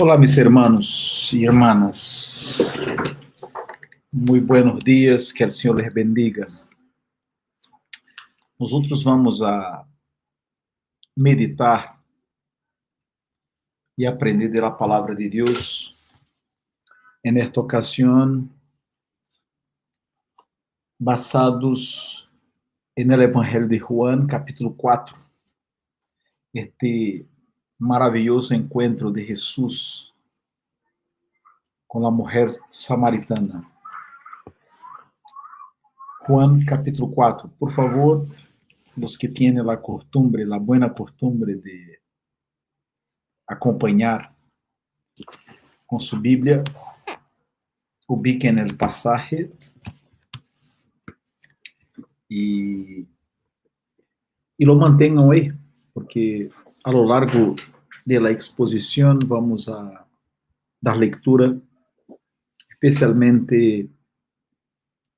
Olá, mis hermanos y hermanas. Muy buenos días, que el Señor les bendiga. Nosotros vamos a meditar y aprender de la palabra de Dios. En esta ocasión, basados en el Evangelio de Juan, capítulo 4. Este maravilloso encuentro de Jesús con la mujer samaritana. Juan capítulo 4. Por favor, los que tienen la costumbre, la buena costumbre de acompañar con su Biblia, ubiquen el pasaje y lo mantengan ahí, porque a lo largo de la exposición vamos a dar lectura, especialmente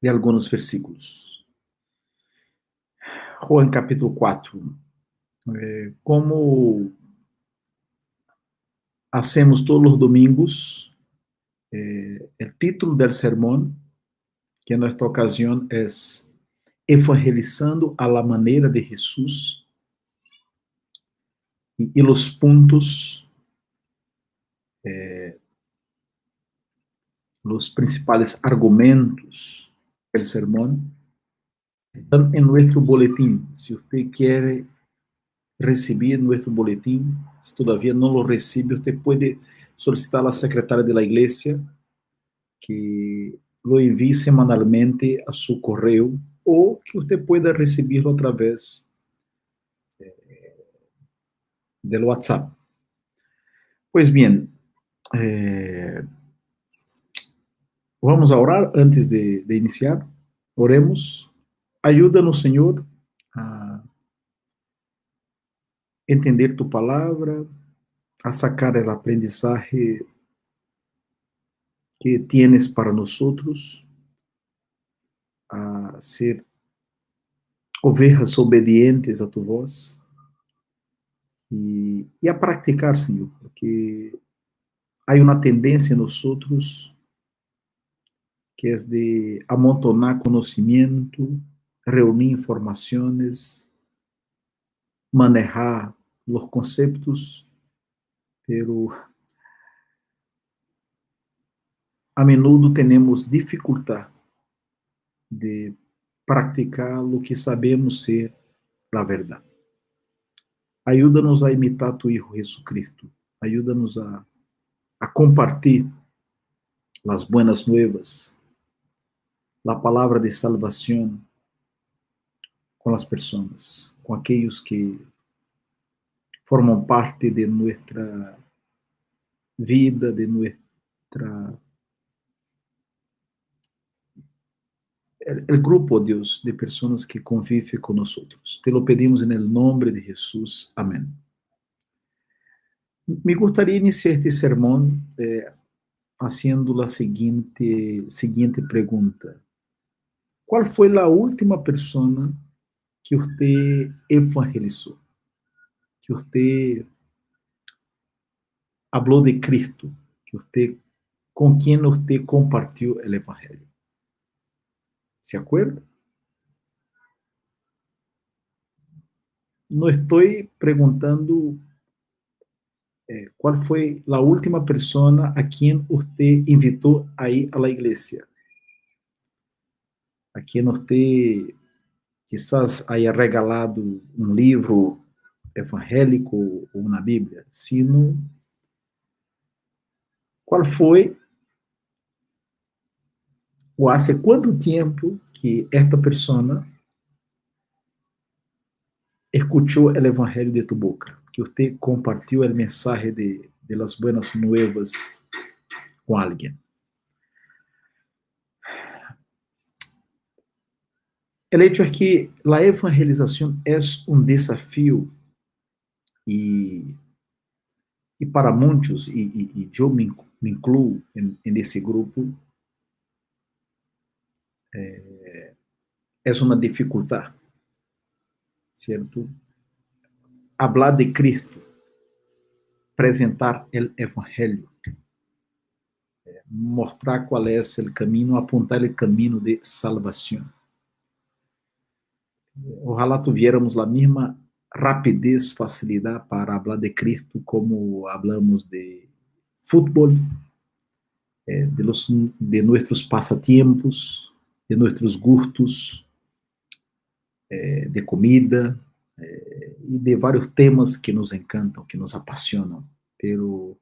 de algunos versículos. Juan capítulo 4. Como hacemos todos los domingos, el título del sermón, que en esta ocasión es Evangelizando a la manera de Jesús, y los puntos, los principales argumentos del sermón están en nuestro boletín. Si usted quiere recibir nuestro boletín, si todavía no lo recibe, usted puede solicitar a la secretaria de la iglesia que lo envíe semanalmente a su correo, o que usted pueda recibirlo a través del WhatsApp. Pues bien, vamos a orar antes de iniciar. Oremos. Ayúdanos, Señor, a entender tu palabra, a sacar el aprendizaje que tienes para nosotros, a ser ovejas obedientes a tu voz y a practicar, Señor, porque hay una tendencia en nosotros que es de amontonar conocimiento, reunir informaciones, manejar los conceptos, pero a menudo tenemos dificultad de practicar lo que sabemos ser la verdad. Ayúdanos a imitar a tu Hijo Jesucristo. Ayúdanos a compartir las buenas nuevas, la palabra de salvación con las personas, con aquellos que forman parte de nuestra vida, de nuestra... El grupo, Dios, de personas que convive con nosotros. Te lo pedimos en el nombre de Jesús. Amén. Me gustaría iniciar este sermón haciendo la siguiente pregunta. ¿Cuál fue la última persona que usted evangelizó? Que usted habló de Cristo? ¿Con quién usted compartió el evangelio? ¿Se acuerda? No estoy preguntando cuál fue la última persona a quien usted invitó a ir a la iglesia, a quien usted quizás haya regalado un livro evangélico ou uma Bíblia, sino qual foi ou hace quanto tempo que esta pessoa escuchou o evangelho de tu boca, que você compartilhou a mensagem de las buenas nuevas com alguém. El hecho es que la evangelización es un desafío y para muchos, y yo me incluyo en ese grupo, es una dificultad, ¿cierto? Hablar de Cristo, apresentar o evangelho, mostrar qual é o caminho, apontar o caminho de salvação. Ojalá tuviéramos a mesma rapidez, facilidade para falar de Cristo como hablamos de fútbol, de nossos passatempos, de nossos gustos, de comida, e de vários temas que nos encantam, que nos apaixonam. Pero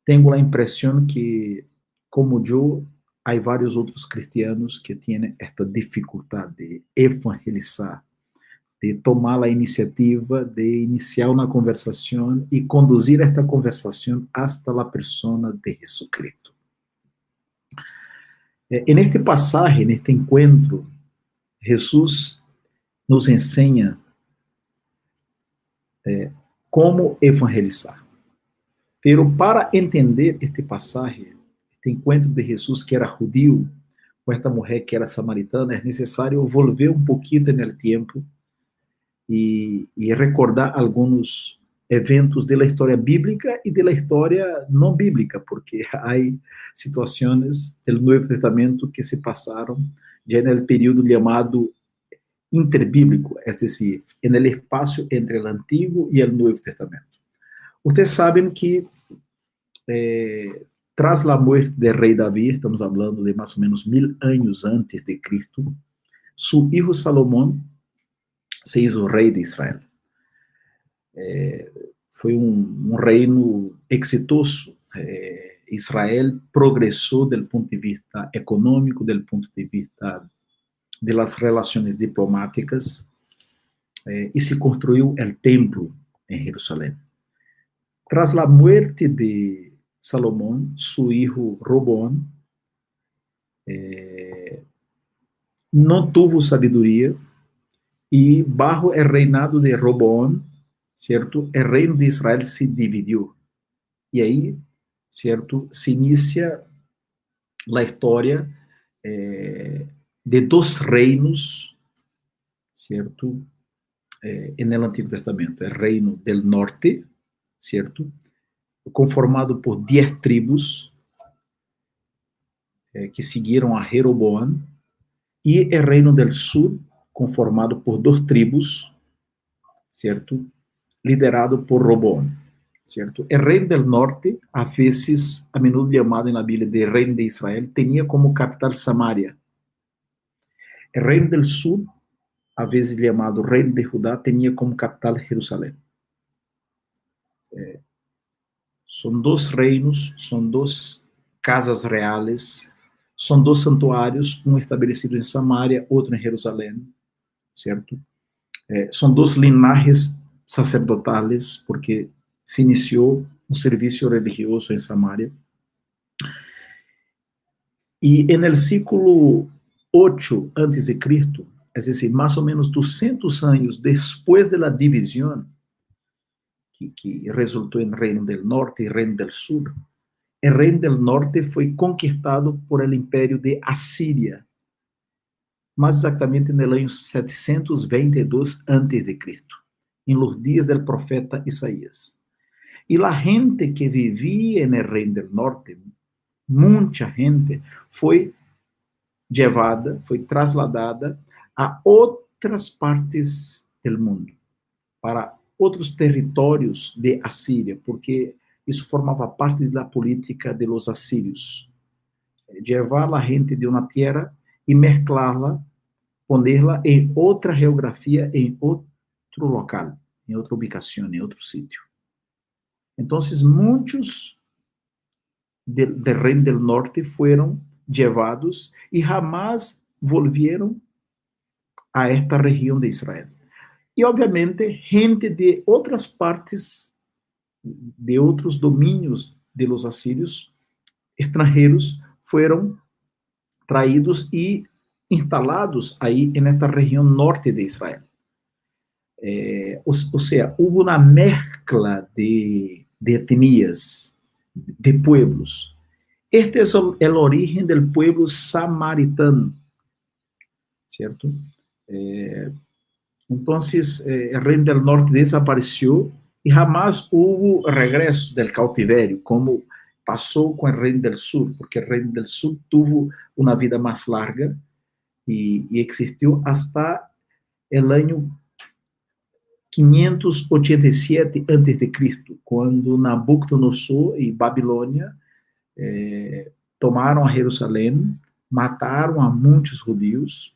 tenho a impressão que, como eu, há vários outros cristianos que têm esta dificuldade de evangelizar, de tomar a iniciativa de iniciar uma conversação e conduzir esta conversação hasta a persona de Jesucristo. En este pasaje, en este encuentro, Jesús nos enseña como evangelizar. Pero para entender este pasaje, este encuentro de Jesús que era judío, com esta mulher que era samaritana, é necessário volver um pouquinho no tempo e recordar alguns eventos da história bíblica e da história não bíblica, porque há situações do Novo Testamento que se passaram já no período chamado interbíblico, é decir, no espaço entre o Antigo e o Novo Testamento. Vocês sabem que tras a morte do rei Davi, estamos falando de mais ou menos 1000 anos antes de Cristo, seu filho Salomão se hizo rei de Israel. Foi um reino exitoso. Israel progressou do ponto de vista econômico, do ponto de vista de las relações diplomáticas, e se construiu o templo em Jerusalém. Tras a morte de Salomão, seu filho Roboam não teve sabedoria e, bajo o reinado de Roboam, certo, o reino de Israel se dividiu. E aí, certo, se inicia a história de dois reinos, certo, no Antigo Testamento. O reino del norte, certo, conformado por 10 tribos que seguiram a Jeroboam, e o reino del sul, conformado por 2 tribos, certo, liderado por Roboam, certo. O reino del norte, a vezes, a menudo chamado na Bíblia de reino de Israel, tinha como capital Samaria. O reino del sul, a vezes chamado reino de Judá, tinha como capital Jerusalém. São 2 reinos, são 2 casas reais, são 2 santuários, um estabelecido em Samaria, outro em Jerusalém, certo? São 2 linajes sacerdotales, porque se iniciou um serviço religioso em Samaria. E no século 8 antes de Cristo, é decir, mais ou menos 200 anos depois da divisão que resultou em Reino del Norte e Reino del Sul, o Reino del Norte foi conquistado por el Império de Assíria, mais exatamente no ano 722 a.C., em los dias do profeta Isaías. E a gente que vivia no Reino del Norte, muita gente, foi levada, foi trasladada a outras partes do mundo, para outros territórios de Assíria, porque isso formava parte da política de los assírios. Levar a gente de uma terra e mesclá-la, ponerla em outra geografia, em outro local, em outra ubicação, em outro sítio. Então, muitos del Reino del Norte foram levados e jamais volvieron a esta região de Israel. E, obviamente, gente de outras partes, de outros domínios de los assírios, estrangeiros, foram traídos e instalados aí nesta região norte de Israel. Ou seja, houve uma mescla de etnias, de pueblos. Este é o origen do pueblo samaritano, certo? Então, o reino del norte desapareceu y jamás hubo regreso del cautiverio, como pasó con el Reino del Sur, porque el Reino del Sur tuvo una vida más larga y existió hasta el año 587 a.C., quando Nabucodonosor e Babilônia tomaram a Jerusalém, mataram a muitos judeus,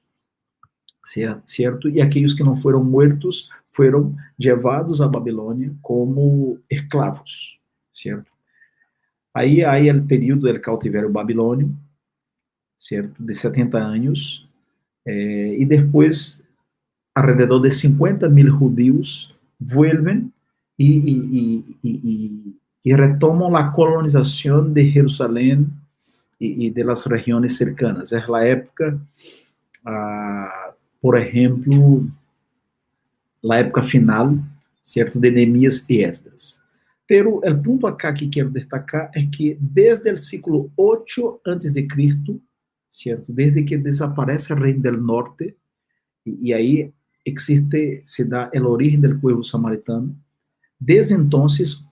certo? E aqueles que não foram mortos foram levados a Babilônia como escravos, certo? Aí há o período do cautiverio babilônio, certo? De 70 anos, e depois alrededor de 50.000 judíos vuelven y retoman la colonización de Jerusalén y de las regiones cercanas. Es la época, por ejemplo, la época final, ¿cierto?, de Neemías y Esdras. Pero el punto acá que quiero destacar es que desde el siglo 8 a.C., ¿cierto?, desde que desaparece el reino del norte, y ahí se da el origen del pueblo samaritano. Desde entonces,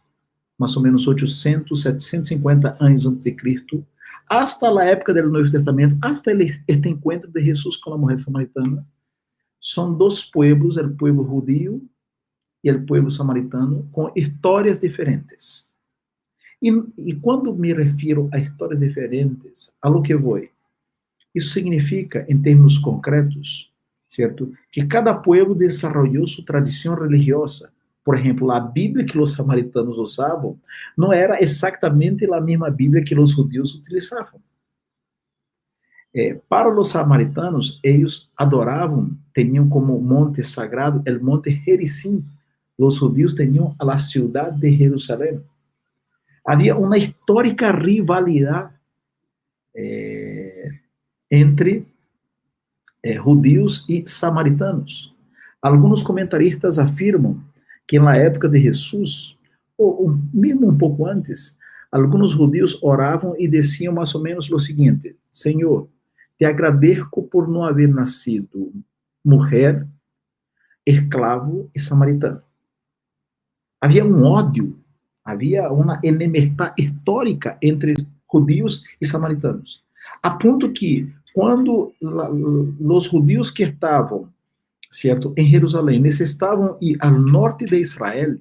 más o menos 800, 750 años antes de Cristo, hasta la época del Nuevo Testamento, hasta este encuentro de Jesús con la mujer samaritana, son dos pueblos, el pueblo judío y el pueblo samaritano, con historias diferentes. Y cuando me refiero a historias diferentes, a lo que voy, isso significa, em termos concretos, certo? Que cada pueblo desarrollou sua tradição religiosa. Por exemplo, a Bíblia que os samaritanos usavam não era exatamente a mesma Bíblia que os judeus utilizavam. Para os samaritanos, eles adoravam, tinham como monte sagrado o monte Gerizim. Os judeus tinham a cidade de Jerusalém. Havia uma histórica rivalidade entre judíos e samaritanos. Alguns comentaristas afirmam que na época de Jesus, ou mesmo um pouco antes, alguns judeus oravam e diziam mais ou menos o seguinte: Senhor, te agradeço por não haver nascido mulher, escravo e samaritano. Havia um ódio, havia uma enemistade histórica entre judeus e samaritanos, a ponto que quando os judeus que estavam, certo, em Jerusalém necessitavam ir ao norte de Israel,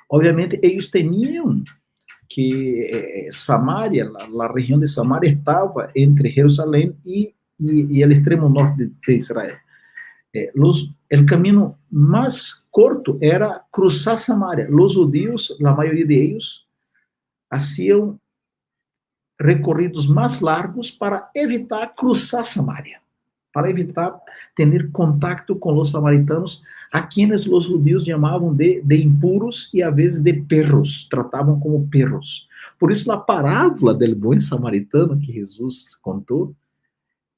obviamente eles tinham que Samaria, a região de Samaria estava entre Jerusalém e o extremo norte de Israel. O caminho mais curto era cruzar Samaria. Os judeus, a maioria de eles, faziam recorridos mais largos para evitar cruzar Samaria, para evitar ter contato com os samaritanos, a quienes os judeus chamavam de impuros e a vezes de perros, tratavam como perros. Por isso, a parábola do bom samaritano que Jesus contou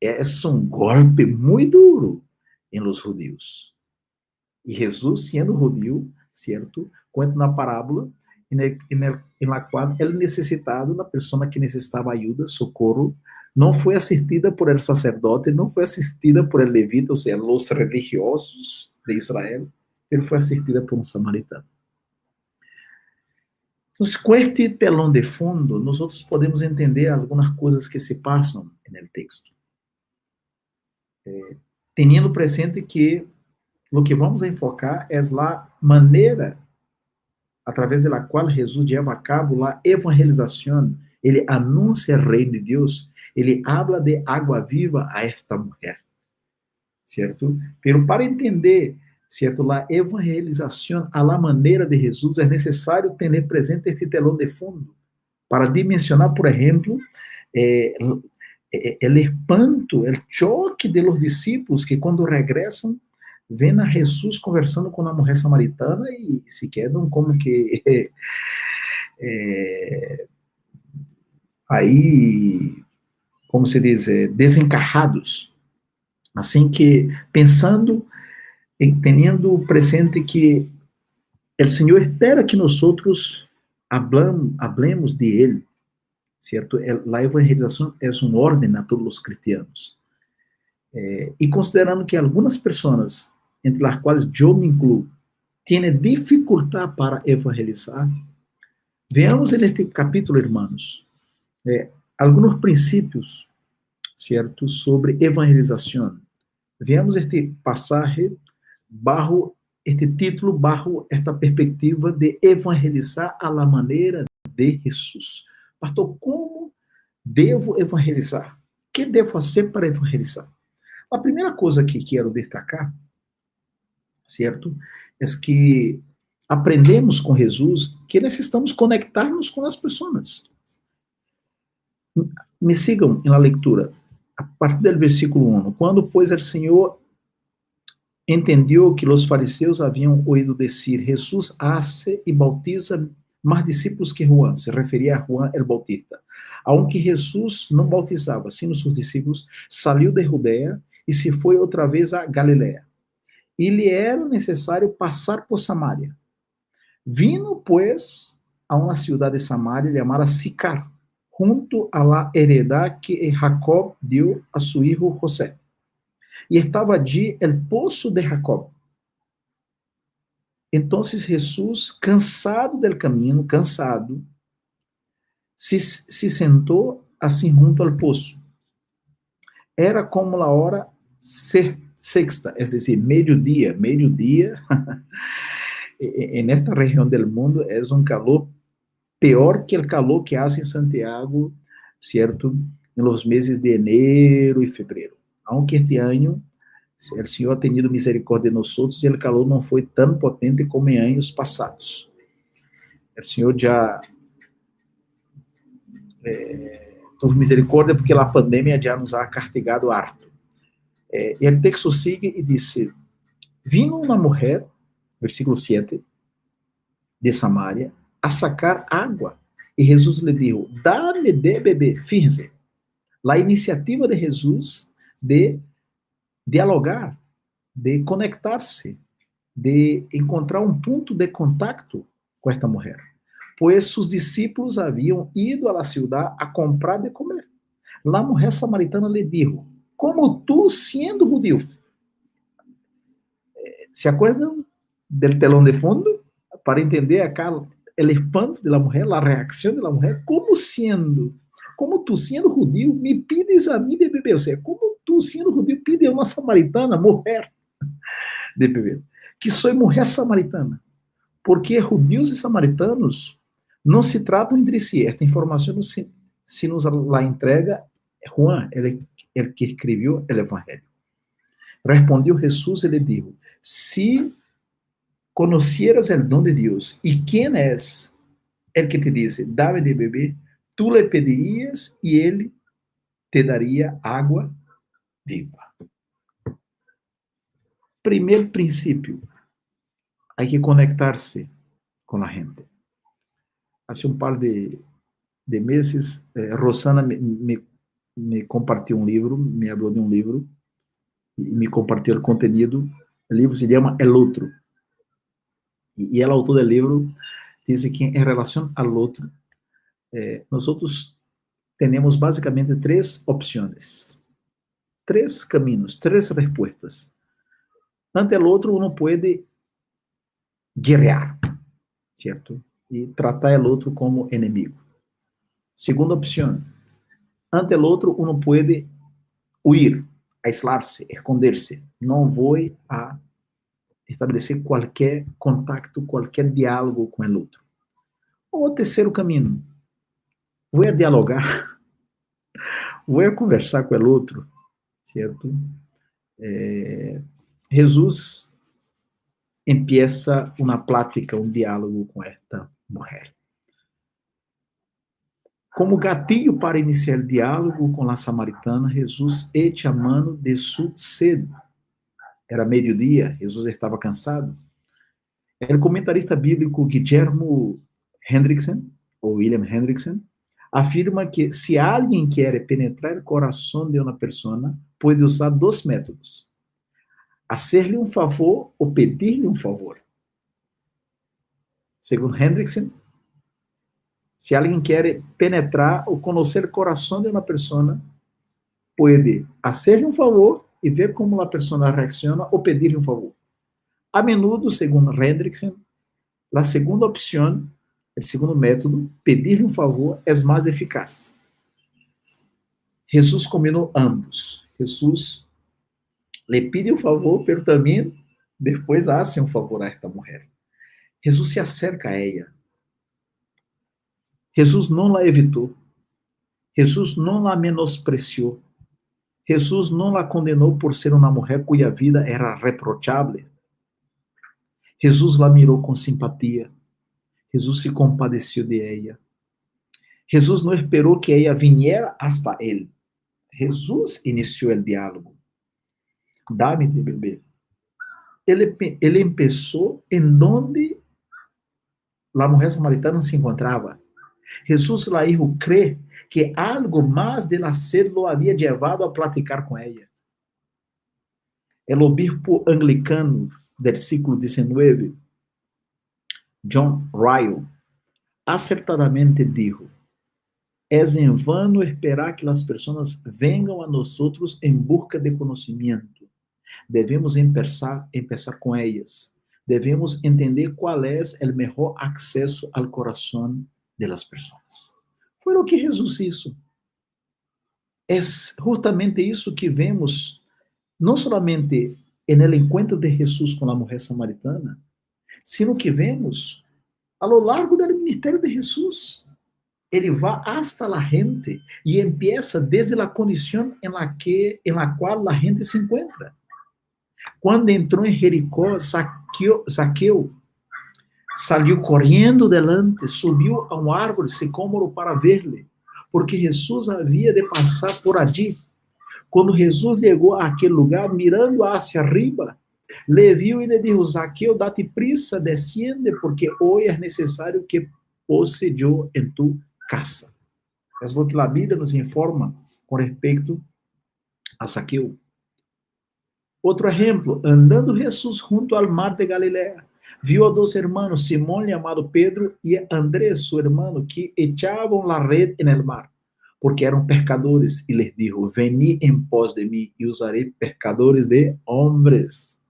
é um golpe muito duro em los judeus. E Jesus, sendo judeu, certo, conta na parábola em la qual el necessitado, a pessoa que necessitava ajuda, socorro, não foi assistida por el sacerdote, não foi assistida por el levita, ou seja, os religiosos de Israel, ele foi assistida por um samaritano. Então, com este telão de fundo, nós podemos entender algumas coisas que se passam no texto. Tendo presente que o que vamos enfocar é a maneira através da qual Jesus leva a cabo a evangelização. Ele anuncia o reino de Deus, ele habla de água viva a esta mulher, certo? Pero para entender, certo, a evangelização à la maneira de Jesus, é necessário ter presente este telão de fundo para dimensionar, por exemplo, o espanto, o choque de los discípulos que quando regressam vem a Jesus conversando com a mulher samaritana e se quedam como que aí, como se diz, desencarrados. Assim que, pensando, tendo presente que o Senhor espera que nós hablemos de Ele, certo? A evangelização é uma ordem a todos os cristianos. E considerando que algumas pessoas, entre as quais eu me incluo, tiene dificultad para evangelizar, veamos en este capítulo, hermanos, algunos principios, ¿cierto?, sobre evangelización. Veamos este pasaje bajo este título, bajo esta perspectiva de evangelizar a la maneira de Jesús. Pastor, como devo evangelizar? O que devo fazer para evangelizar? A primeira coisa que quero destacar, certo, é que aprendemos com Jesus que necessitamos conectar-nos com as pessoas. Me sigam na leitura, a partir do versículo 1. Quando, pois, o Senhor entendeu que os fariseus haviam ouído dizer: Jesus hace e bautiza mais discípulos que Juan, se referia a Juan el Bautista. Aunque Jesus não bautizava, sino seus discípulos, saiu de Judeia e se foi outra vez a Galiléia. E lhe era necessário passar por Samaria. Vino, pois, a uma cidade de Samaria chamada Sicar, junto a la heredad que Jacob deu a seu filho José. E estava allí el poço de Jacob. Então Jesus, cansado del caminho, se sentou assim junto ao poço. Era como a hora sexta, é decir, meio-dia. Nesta região do mundo é um calor pior que o calor que hace em Santiago, certo? Em los meses de enero e fevereiro. Aunque este ano o Senhor ha tenido misericórdia de nós e o calor não foi tão potente como em anos passados. O Senhor já teve misericórdia porque a pandemia já nos ha castigado harto. E o texto sigue e diz: vino uma mulher, versículo 7, de Samaria, a sacar água. E Jesus lhe disse: dá-me de beber. Fíjense, a iniciativa de Jesus de dialogar, de conectar-se, de encontrar um ponto de contato com esta mulher. Pois seus discípulos haviam ido à cidade a comprar de comer. A mulher samaritana lhe disse: como tu, sendo judío, se acuerdan del telão de fundo? Para entender acá o espanto da mulher, a reação da mulher, como tu, sendo judío, me pides a mim de beber? Ou seja, como tu, sendo judío, pide a uma samaritana, mulher, de beber? Que sou mulher samaritana. Porque judeus e samaritanos não se tratam entre si. Esta informação se nos la entrega Juan, ele que escreveu o Evangelho. Respondeu Jesus e lhe disse: se conocieras el don de Deus e quem és el que te dice, dame de beber, tu le pedirias e ele te daria água viva. Primeiro princípio, há que conectar-se com a gente. Há um par de meses, Rosana me compartilhou um livro, me falou de um livro, e me compartilhou o conteúdo. O livro se chama El Otro. E o autor do livro diz que, em relação ao outro, nós temos basicamente três opções, três caminhos, três respostas. Ante o outro, uno pode guerrear, certo? E tratar o outro como inimigo. Segunda opção, ante o outro, uno pode huir, aislar-se, esconder-se. Não vou a estabelecer qualquer contato, qualquer diálogo com o outro. Ou o terceiro caminho, vou a dialogar, vou a conversar com o outro, certo? Jesus empieza uma plática, um diálogo com esta mulher. Como gatilho para iniciar o diálogo com a samaritana, Jesus echa a mano de sua sede. Era meio-dia, Jesus estava cansado. O comentarista bíblico Guillermo Hendrickson, ou William Hendrickson, afirma que se alguém quer penetrar o coração de uma pessoa, pode usar dois métodos: hacer-lhe um favor ou pedir-lhe um favor. Segundo Hendrickson, se alguém quer penetrar ou conhecer o coração de uma pessoa, pode hacer-lhe um favor e ver como a pessoa reacciona ou pedir-lhe um favor. A menudo, segundo Hendrickson, a segunda opção, o segundo método, pedir um favor, é mais eficaz. Jesus combinou ambos. Jesus le pide um favor, mas também depois hace um favor a esta mulher. Jesus se acerca a ela. Jesus não la evitou. Jesus não la menospreciou. Jesus não la condenou por ser uma mulher cuja vida era reprochable. Jesus la mirou com simpatia. Jesus se compadeceu de ela. Jesus não esperou que ela viniera hasta ele. Jesus iniciou o diálogo. Dá-me de beber. Ele começou em donde a mulher samaritana se encontrava. Jesus la hizo crer que algo mais del hacer lo havia levado a platicar com ela. O obispo anglicano del século XIX, John Ryle, acertadamente dijo: es en vano esperar que as pessoas venham a nós em busca de conhecimento. Devemos empezar com elas. Devemos entender qual é o melhor acesso ao coração de las pessoas. Foi o que Jesus hizo. É justamente isso que vemos, não somente no encontro de Jesus com a mulher samaritana, sino que vemos a lo largo do ministério de Jesus. Ele vai hasta a gente e empieza desde a condição em la qual a gente se encontra. Quando entrou em Jericó, Zaqueu saiu correndo delante, subiu a um árvore sicômoro para ver-lhe, porque Jesus havia de passar por allí. Quando Jesus chegou àquele lugar, mirando hacia arriba, le viu e lhe disse: Zaqueu, date prisa, desciende, porque hoje é necessário que pose eu em tu casa. É o que a Bíblia nos informa com respeito a Zaqueu. Outro exemplo, andando Jesus junto ao mar de Galileia, viu a dois hermanos, Simón chamado Pedro e Andrés, seu hermano, que echavam la red en el mar, porque eram pescadores, e les dijo: vení en pos de mí e os haré pescadores de hombres.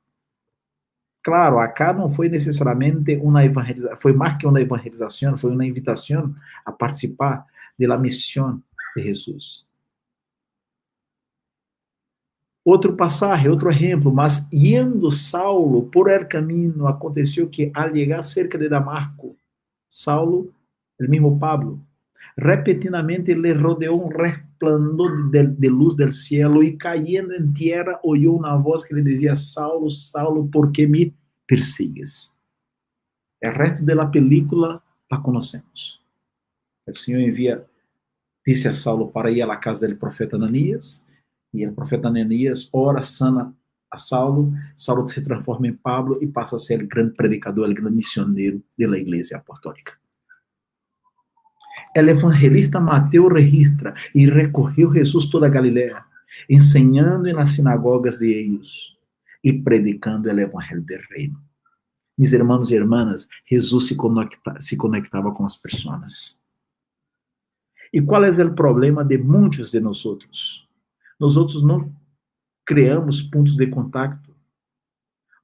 Claro, acá não foi necessariamente uma evangelização, foi mais que uma evangelização, foi uma invitação a participar da missão de Jesus. Outro passagem, outro exemplo, mas indo Saulo por el caminho, aconteceu que al llegar cerca de Damasco, Saulo, el mismo Pablo, repetidamente le rodeou um resplandor de luz del cielo e caindo em tierra oyó uma voz que lhe dizia: Saulo, Saulo, ¿por qué me persigues? O resto da película la conhecemos. O Senhor envia, disse a Saulo para ir à casa do profeta Ananias, e o profeta Ananias ora, sana a Saulo. Saulo se transforma em Pablo e passa a ser o grande predicador, o grande missionário da igreja apostólica. O evangelista Mateus registra e recorreu Jesus toda a Galileia, ensinando nas sinagogas de eles e predicando o evangelho do reino. Mis irmãos e irmãs, Jesus se conectava com as pessoas. E qual é o problema de muitos de nós? Nós não criamos pontos de contato,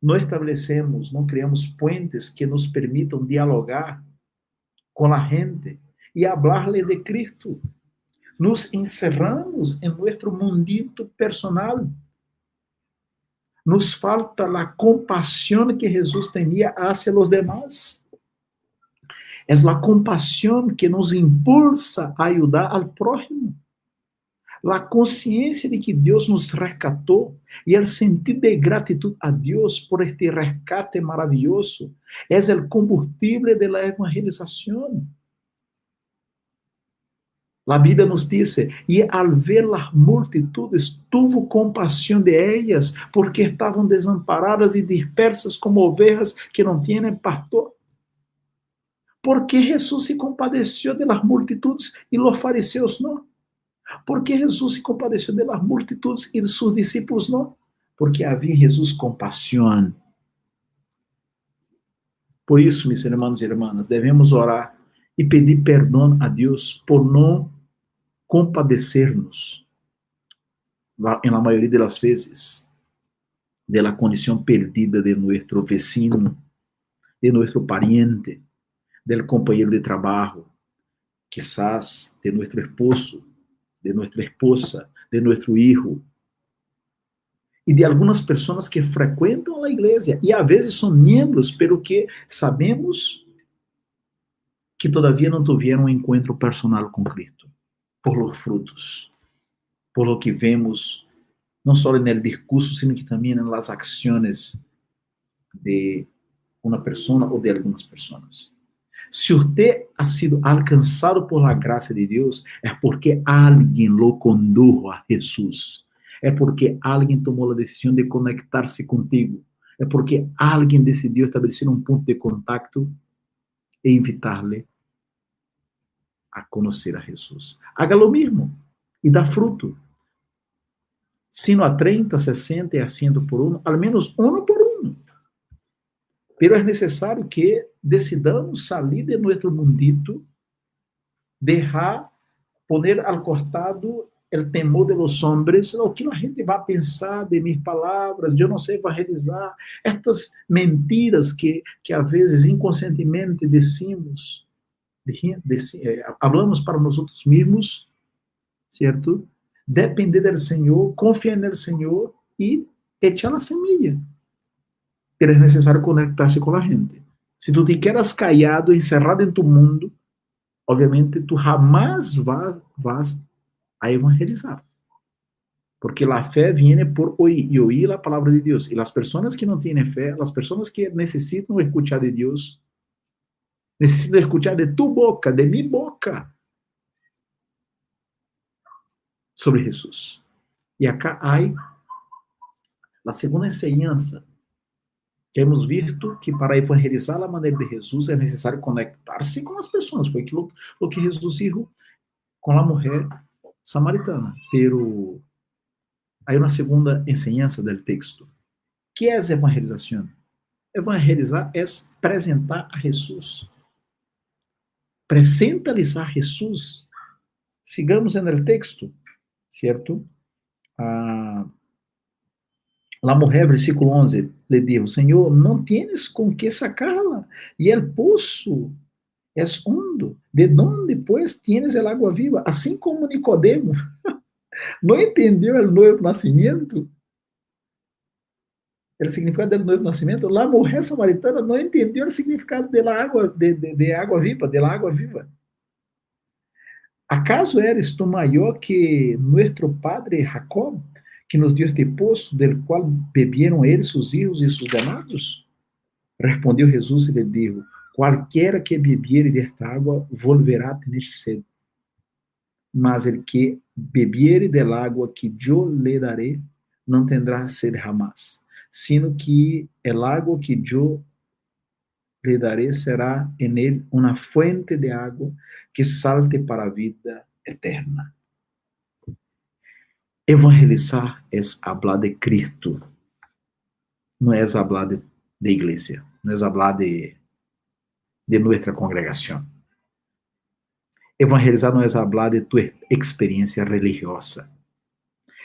não estabelecemos, não criamos puentes que nos permitam dialogar com a gente e falar-lhe de Cristo. Nos encerramos em nosso mundito personal. Nos falta a compaixão que Jesus tinha hacia os demás. É a compaixão que nos impulsa a ajudar ao próximo. A consciência de que Deus nos rescatou e o sentido de gratidão a Deus por este rescate maravilhoso é o combustível da evangelização. A Bíblia nos diz: e al ver as multitudes, tuvo compaixão de ellas, porque estavam desamparadas e dispersas como ovejas que não têm pastor. Porque Jesus se compadeceu de las multitudes e os fariseus não? Porque Jesus se compadeceu de las multitudes e seus discípulos não? Porque havia em Jesus compaixão. Por isso, meus irmãos e irmãs, devemos orar e pedir perdão a Deus por não compadecer-nos, em la maioria das vezes. de la condición perdida de nuestro vecino, de nuestro pariente, del compañero de trabajo, quizás de nuestro esposo, de nuestra esposa, de nuestro hijo, e de algumas pessoas que frequentam a igreja, e às vezes são membros, pero que sabemos que todavia não tiveram um encontro personal com Cristo, por los frutos, por lo que vemos, não só no discurso, sino que também nas ações de uma pessoa ou de algumas pessoas. Se você ha sido alcançado por la graça de Deus, é porque alguém lo condujo a Jesus. É porque alguém tomou a decisão de conectar-se contigo. É porque alguém decidiu estabelecer um ponto de contato e invitar-lhe a conhecer a Jesus. Haga lo mesmo e dá fruto. Sino a 30, 60 e a 100 por um, ao menos um por um. Pero é necessário que decidamos sair de nosso mundito, deixar, poner al cortado el temor de los hombres, o que a gente vai pensar de minhas palavras, eu não sei evangelizar, estas mentiras que às vezes inconscientemente decimos, hablamos para nós mesmos, certo? Depender do Senhor, confiar no Senhor e echar a semilla. Pero é necessário conectar-se com a gente. Se tu te quedas callado, encerrado em tu mundo, obviamente tu jamás vas a evangelizar. Porque a fé viene por oír e oír a palavra de Deus. E as pessoas que não têm fé, as pessoas que necessitam escuchar de Deus, necessitam escuchar de tu boca, de mi boca, sobre Jesus. E acá há a segunda enseñança que hemos visto que para evangelizar a maneira de Jesus é necessário conectar-se com as pessoas. Foi aquilo que Jesus dijo com a mulher samaritana. Pero há uma segunda enseñança do texto. Que é a evangelização? Evangelizar é apresentar a Jesus. Presenta-lhes a Jesus. Sigamos no texto, certo? La mujer, versículo 11, le dijo, Senhor, não tienes com que sacarla, e el poço é hondo. ¿De dónde, pues, tienes el agua viva? Assim como Nicodemo não entendeu o novo nascimento, o significado do novo nascimento, a mulher samaritana não entendeu o significado de água, de água viva, de água viva. ¿Acaso eres tu maior que nuestro padre Jacob, que nos dio este poço, del qual bebieron eles, sus hijos e sus ganados? Respondeu Jesus e lhe disse, qualquer que bebiere desta água volverá a ter sede. Mas el que bebiere del água que eu lhe daré, não tendrá sede jamás, sino que el água que eu lhe daré será en él uma fuente de água que salte para a vida eterna. Evangelizar é hablar de Cristo, não é hablar de igreja, não é hablar de nossa congregação. Evangelizar não é hablar de tua experiência religiosa.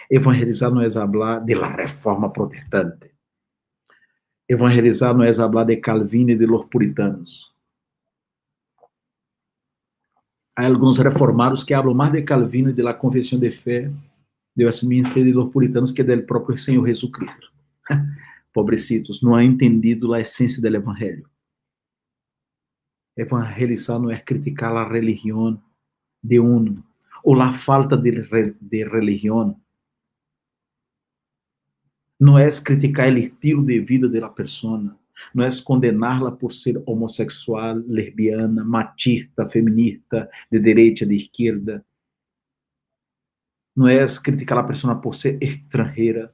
Evangelizar não é hablar de la reforma protestante. Evangelizar não é hablar de Calvino e de los puritanos. Há alguns reformados que falam mais de Calvino e de la confissão de fé de Westminster e de los puritanos que del próprio Senhor Jesus Cristo. Pobrecitos, não han entendido a essência do evangelho. Evangelizar não é criticar a religião de um, ou a falta de religião. Não é criticar o estilo de vida da pessoa. Não é condená-la por ser homossexual, lesbiana, machista, feminista, de direita, de esquerda. Não é criticar a pessoa por ser estrangeira,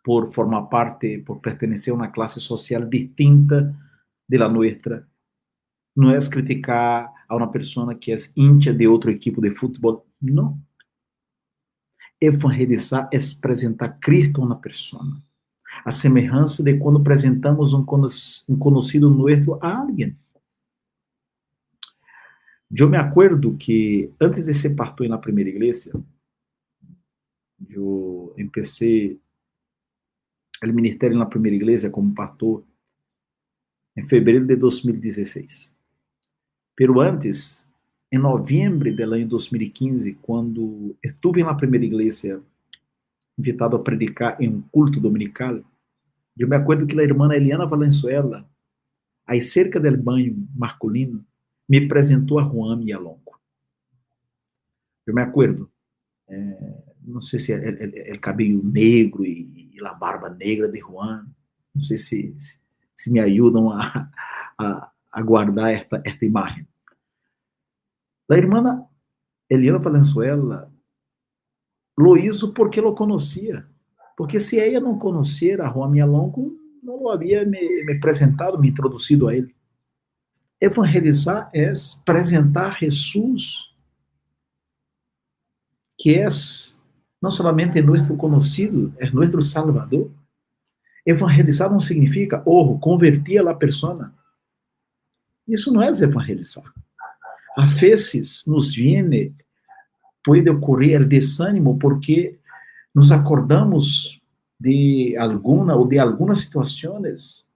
por formar parte, por pertencer a uma classe social distinta da nossa. Não é criticar a uma pessoa que é hincha de outro equipo de futebol. Não. Evangelizar é apresentar Cristo a uma pessoa. A semelhança de quando apresentamos um conhecido novo a alguém. Eu me acuerdo que antes de ser pastor na primeira igreja, eu comecei o ministério na primeira igreja como pastor em fevereiro de 2016. Pero antes, em novembro do ano 2015, quando estive na primeira igreja, invitado a predicar em um culto dominical, eu me acuerdo que a irmã Eliana Valenzuela, aí cerca do banho masculino, me apresentou a Juan Mialongo. Eu me acuerdo, não sei se é o cabelo negro e a barba negra de Juan, não sei se me ajudam a guardar esta imagem. A irmã Eliana Valenzuela lo hizo porque lo conhecia. Porque se ela não conhecer a Juan Mialongo, não lo havia me apresentado, me introduzido a ele. Evangelizar é apresentar Jesus, que é não somente nosso conhecido, é nosso Salvador. Evangelizar não significa, convertir a persona. Isso não é evangelizar. A vezes nos viene, pode ocorrer o desânimo porque nos acordamos de algumas situações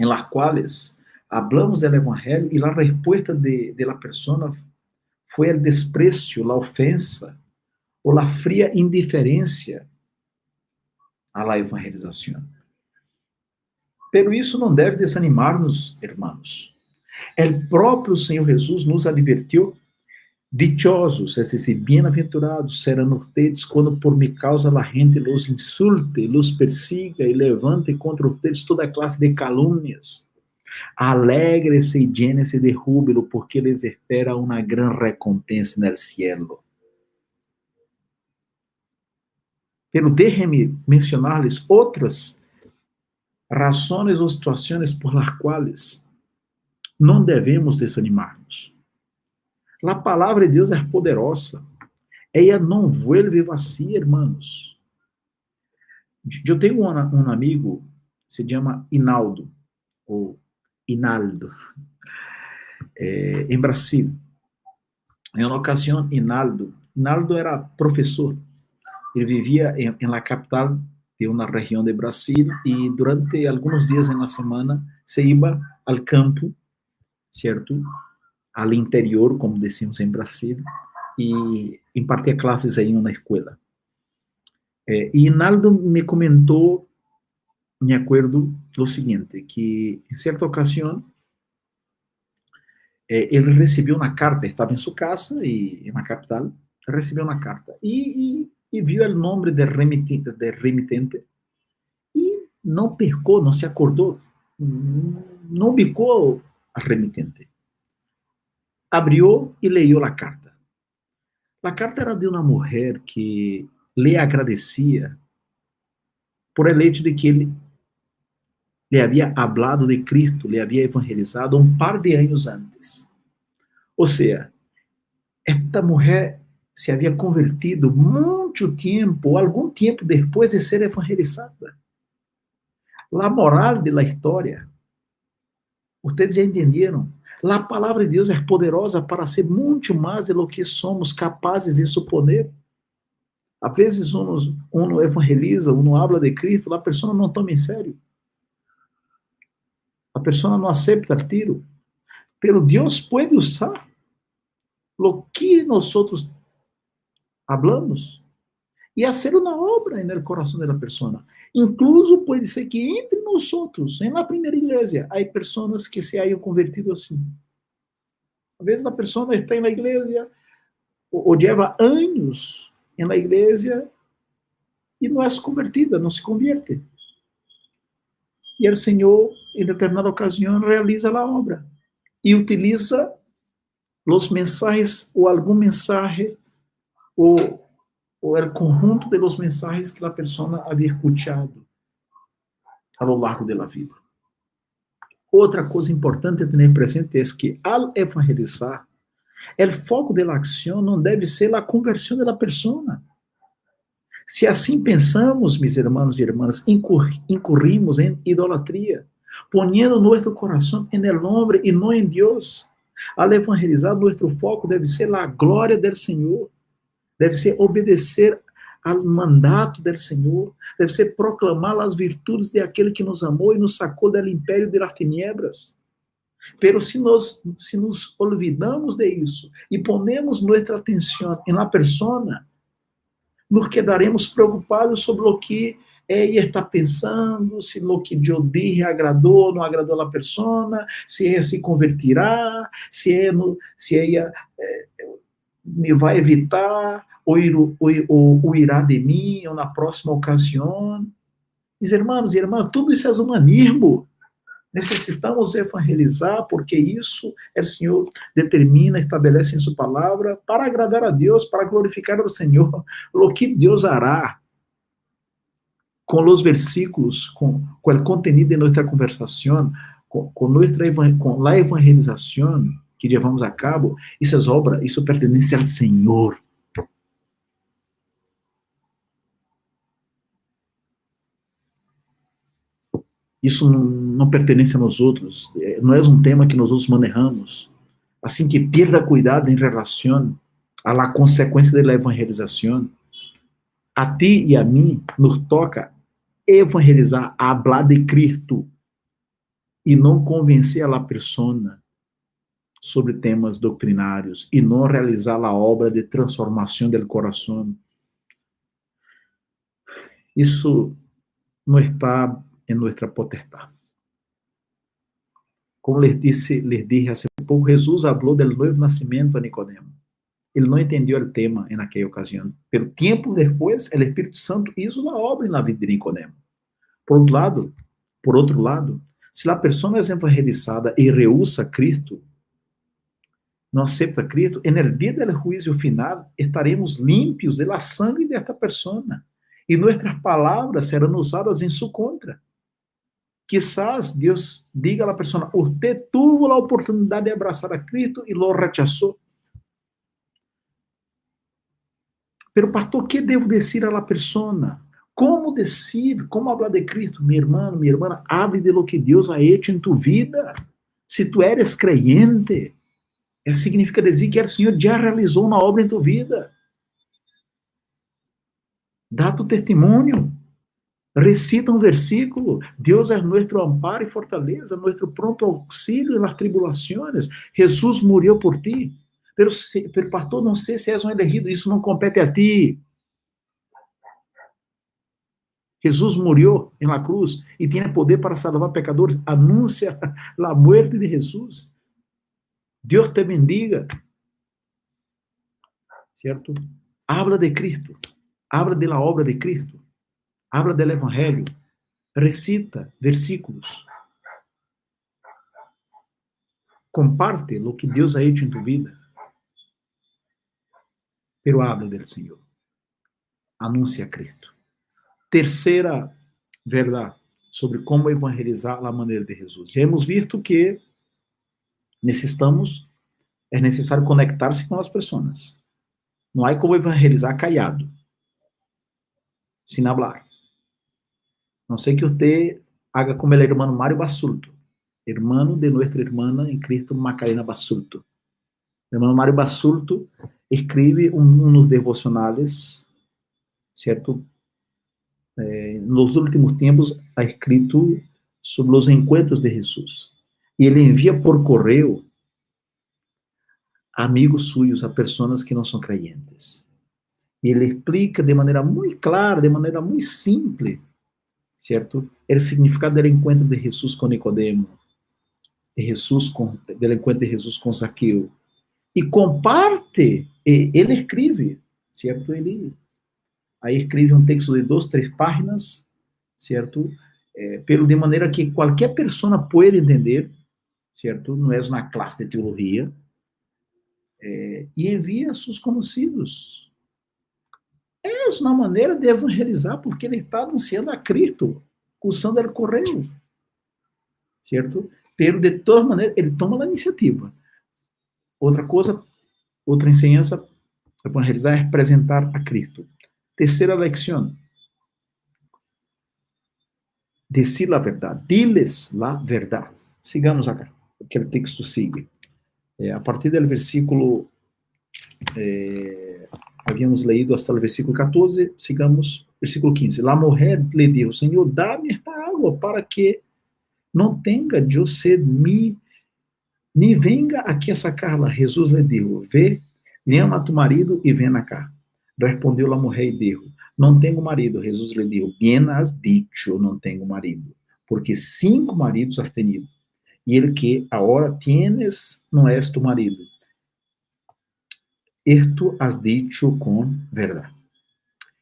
em las quais hablamos del evangelho e a resposta de la persona foi o desprecio, a ofensa ou a fria indiferença à la evangelização. Pero isso não deve desanimar-nos, irmãos. O próprio Senhor Jesus nos advertiu: dichosos, es decir, bem-aventurados serão ustedes quando por mi causa a gente los insulte, los persiga e levante contra ustedes toda classe de calúnias. Alegre-se e llene-se de júbilo, porque les espera uma grande recompensa no cielo. Pero déjenme mencionar-lhes outras razões ou situações por las quais não devemos desanimar-nos. A palavra de Deus é poderosa. Ela não vuelve vacía, hermanos. Eu tenho um amigo, se chama Inaldo, ou Inaldo, em Brasil. Em uma ocasião, Inaldo era professor. Ele vivia em la capital de uma região de Brasil e durante alguns dias na semana se ia ao campo, certo? Al interior, como decimos em Brasil, e impartia classes em uma escola. E Inaldo me comentou, me acuerdo, o seguinte, que em certa ocasião ele recebeu uma carta, estava em sua casa, e na capital, recebeu uma carta, e viu o nome de remitente, e não pescou, não se acordou, não ubicou a remitente. Abriu e leu a carta. A carta era de uma mulher que lhe agradecia por el hecho de que ele lhe havia hablado de Cristo, lhe havia evangelizado um par de anos antes. Ou seja, esta mulher se havia convertido muito tempo, algum tempo depois de ser evangelizada. A moral da história, vocês já entenderam? A palavra de Deus é poderosa para ser muito mais do que somos capazes de suponer. Às vezes, uno evangeliza, uno habla de Cristo, a pessoa não toma em sério. A pessoa não aceita o tiro. Pero Deus pode usar o que nós hablamos e fazer uma obra no coração da pessoa. Incluso pode ser que entre nós, na primeira igreja, há pessoas que se hayan convertido assim. Às vezes a pessoa está na igreja, ou leva anos na igreja, e não é convertida, não se convierte. E o Senhor, em determinada ocasião, realiza a obra e utiliza os mensagens, ou algum mensagem, ou o conjunto de los mensajes que a pessoa havia escuchado a lo largo da vida. Outra coisa importante a ter presente é que, ao evangelizar, o foco da ação não deve ser a conversão da pessoa. Se assim pensamos, meus irmãos e irmãs, incurrimos em idolatria, poniendo nosso coração em el hombre e não em Deus. Ao evangelizar, nosso foco deve ser a glória do Senhor. Deve ser obedecer al mandato del Senhor, deve ser proclamar as virtudes de aquele que nos amou e nos sacou do império de las tinieblas. Pero se nos olvidamos de isso e ponemos nossa atenção em la persona, nos quedaremos preocupados sobre o que ella está pensando, se o que eu dije agradou ou não agradou a pessoa, se ella se convertirá, se ella me vai evitar ou irá de mim ou na próxima ocasião. Mis hermanos e irmãs, tudo isso é humanismo. Necessitamos evangelizar, porque isso o Senhor determina, estabelece em sua palavra, para agradar a Deus, para glorificar ao Senhor. O que Deus hará com os versículos, com o contenido de nossa conversação, com a evangelização que levamos a cabo, isso é obra, isso pertence ao Senhor. Isso não pertence a nós outros, não é um tema que nós outros manejamos. Assim que perda cuidado em relação à la consequência da evangelização. A ti e a mim nos toca evangelizar, hablar de Cristo e não convencer a la persona sobre temas doutrinários e não realizar a obra de transformação do coração. Isso não está em nossa potestade. Como les dije hace pouco, Jesus falou do novo nascimento a Nicodemo. Ele não entendeu o tema em aquela ocasião. Pero tempo depois, o Espírito Santo hizo a obra na vida de Nicodemo. Por outro lado, se a pessoa é evangelizada e rehúsa Cristo, não aceita Cristo, no dia do juízo final estaremos limpios de la sangre desta pessoa e nossas palavras serão usadas em sua contra. Quizás Deus diga a pessoa: "Você tuvo a oportunidade de abraçar a Cristo e lo rechazou." Pero pastor, que devo dizer a la persona? Como decir? Como falar de Cristo? Mi hermano, mi hermana, hable de lo que Deus ha hecho en tu vida. Se tu eres creyente, isso significa dizer que o Senhor já realizou uma obra em tu vida. Dá tu testemunho. Recita um versículo. Deus é nosso amparo e fortaleza, nosso pronto auxílio nas tribulações. Jesus morreu por ti. Pero pastor, não sei se és um elegido, isso não compete a ti. Jesus morreu em la cruz e tem poder para salvar pecadores. Anuncia a morte de Jesus. Deus te bendiga. Certo? Habla de Cristo. Habla de la obra de Cristo. Habla del Evangelho. Recita versículos. Comparte lo que Deus ha hecho en tu vida. Pero habla del Senhor. Anuncia a Cristo. Terceira verdade sobre como evangelizar a maneira de Jesus. Já hemos visto que é necessário conectar-se com as pessoas. Não há como evangelizar callado, sem hablar. Não sei que você haga como o irmão Mário Basulto, irmão de nossa irmã em Cristo, Macarena Basulto. O irmão Mário Basulto escreve uns devocionais, certo? Nos últimos tempos ha escrito sobre os encontros de Jesus. E ele envia por correio a amigos suyos, a pessoas que não são creyentes. E ele explica de maneira muito clara, de maneira muito simples, certo? O significado do encontro de Jesus com Nicodemo, do encontro de Jesus com Zaqueu. E comparte, ele escreve, certo? Aí escreve um texto de 2, 3 páginas, certo? Pero de maneira que qualquer pessoa pode entender, certo? Não é uma classe de teologia. E envia a seus conhecidos. É uma maneira de evangelizar, porque ele está anunciando a Cristo, usando o correio, certo? Pero de todas maneiras, ele toma a iniciativa. Outra enseñança, evangelizar é apresentar a Cristo. Terceira lección, decir la verdad, diles la verdad. Sigamos acá, que o texto sigue. A partir do versículo Havíamos leído hasta o versículo 14, sigamos versículo 15. La mujer le dijo, Senhor, dá-me esta água para que não tenha eu sed, ni venga aqui a sacarla. Jesus lhe dijo, ve, llama a tu marido e ven acá. Respondeu a mulher e dijo, não tenho marido. Jesus lhe dijo, bien has dicho, não tenho marido, porque 5 maridos has tenido, e el que agora tienes não és tu marido. Esto has dicho com verdade.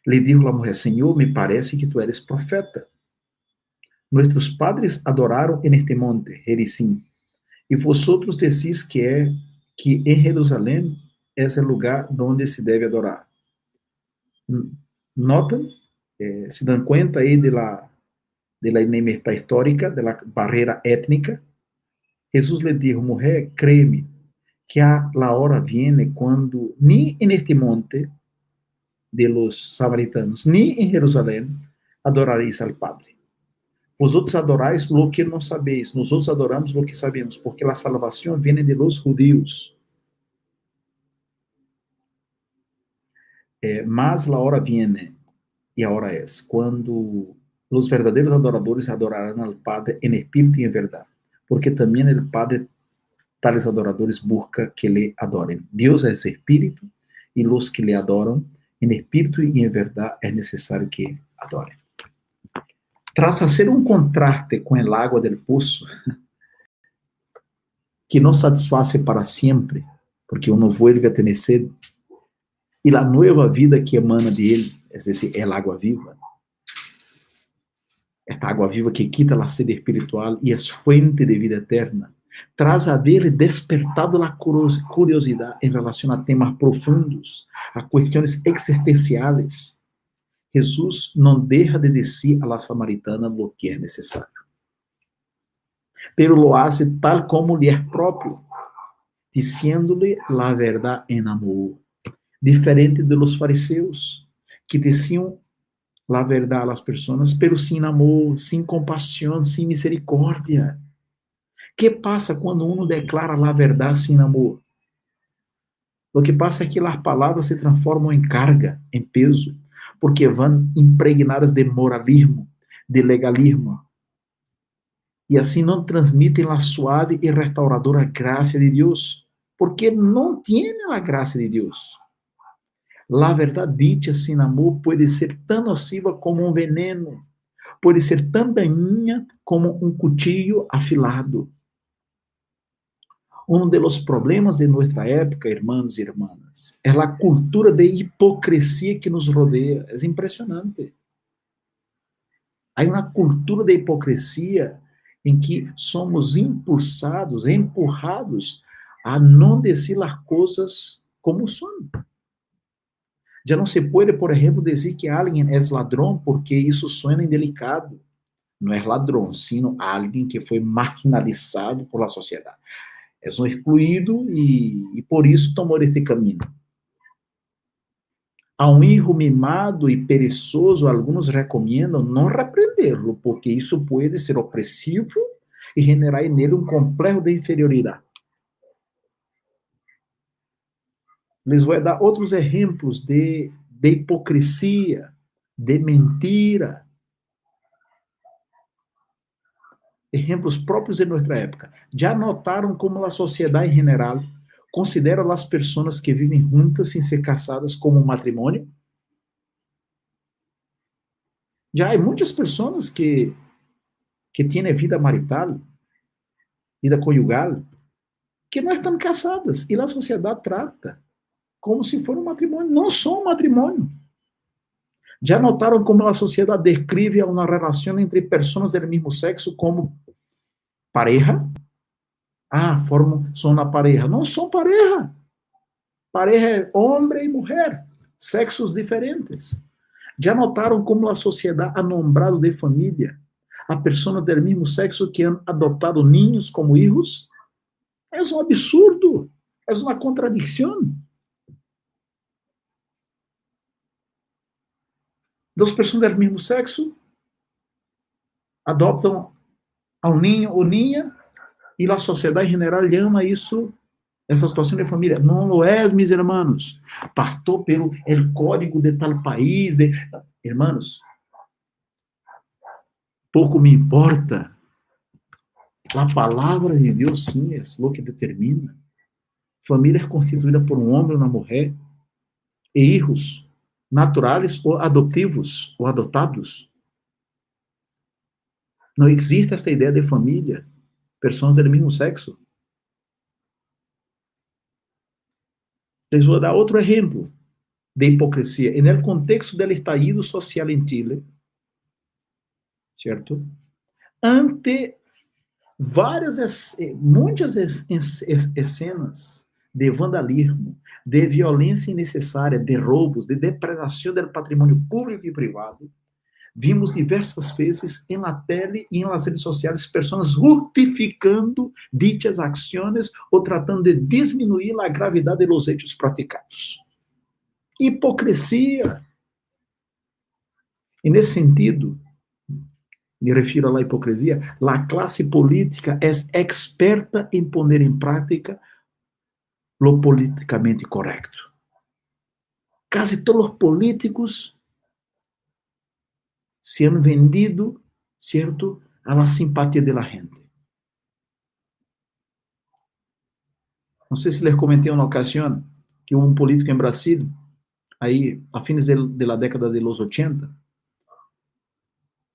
Le dijo a mulher, Senhor, me parece que tu eres profeta. Nuestros padres adoraram en este monte, Gerizim, e vosotros decís que em Jerusalém é o lugar donde se deve adorar. Notam? Se dão conta aí de la enemistad histórica, de la barreira étnica. Jesus lhe dijo, mulher, créeme, que a la hora viene quando ni en este monte de los samaritanos, ni en Jerusalém adoraréis al Padre. Vosotros adoráis lo que não sabeis, nosotros adoramos lo que sabemos, porque a salvação vem de los judíos. Mas a hora viene, e a hora é, quando os verdadeiros adoradores adorarão al Padre em espírito e em verdade, porque também o Padre tales adoradores busca que le adorem. Deus é espírito, e los que le adoram em espírito e em verdade é necessário que adorem. Tras fazer um contraste com a água del poço, que não satisface para sempre, porque uno vuelve a tener sed, e a nova vida que emana de ele, é decir, é a água viva. Esta água viva que quita a sede espiritual e é fuente de vida eterna, tras haber despertado a curiosidade em relação a temas profundos, a questões existenciais, Jesus não deixa de dizer a la samaritana lo que é necessário. Pero lo hace tal como lhe é próprio, diciéndole la verdade em amor, diferente de los fariseus, que diziam la verdade a las personas, pero sin amor, sin compaixão, sin misericórdia. Que passa quando uno declara la verdade sin amor? O que passa é que as palavras se transformam em carga, em peso, porque vão impregnadas de moralismo, de legalismo, e assim não transmitem a suave e restauradora graça de Deus, porque não têm a graça de Deus. A verdade dita sem amor pode ser tão nociva como um veneno, pode ser tão daninha como um cuchillo afilado. Um dos problemas de nossa época, irmãos e irmãs, é a cultura de hipocrisia que nos rodeia. É impressionante. Há uma cultura de hipocrisia em que somos impulsados, empurrados a não dizer as coisas como são. Já não se pode, por exemplo, dizer que alguém é ladrão porque isso suena indelicado. Não é ladrão, sino alguém que foi marginalizado por a sociedade. É um excluído e por isso tomou este caminho. A um hijo mimado e perezoso, alguns recomendam não repreendê-lo, porque isso pode ser opressivo e generar nele um complexo de inferioridade. Les vou dar outros exemplos de hipocrisia, de mentira. Exemplos próprios de nossa época. Já notaram como a sociedade em geral considera as pessoas que vivem juntas sem ser casadas como um matrimônio? Já há muitas pessoas que têm vida marital, vida conjugal, que não estão casadas, e a sociedade trata como se for um matrimônio. Não são um matrimônio. Já notaram como a sociedade descreve uma relação entre pessoas do mesmo sexo como pareja? São uma pareja. Não são pareja. Pareja é homem e mulher, sexos diferentes. Já notaram como a sociedade ha nombrado de família a pessoas do mesmo sexo que han adotado niños como hijos? É um absurdo, é uma contradição. Duas pessoas do mesmo sexo adoptam a um ninho ou ninha e a sociedade em geral chama isso Essa situação de família não lo é, mis hermanos. Partou pelo el código de tal país. Hermanos, pouco me importa. A palavra de Deus, sim, é o que determina. Família é constituída por um homem e uma mulher, e hijos naturais ou adotivos ou adotados. Não existe essa ideia de família, pessoas do mesmo sexo. Les vou dar outro exemplo de hipocrisia. En el contexto del estallido social en Chile, certo? Ante muitas cenas de vandalismo, de violência innecessária, de roubos, de depredação do patrimônio público e privado, vimos diversas vezes em la tele e nas redes sociais pessoas justificando dichas ações ou tratando de diminuir a gravidade dos hechos praticados. Hipocrisia. E nesse sentido, me refiro à hipocrisia, a classe política é experta em poner em prática lo politicamente correto. Quase todos os políticos se han vendido, certo, a la simpatia de la gente. Não sei se les comentei uma ocasião que um político em Brasil, aí a fins de la década de los 80,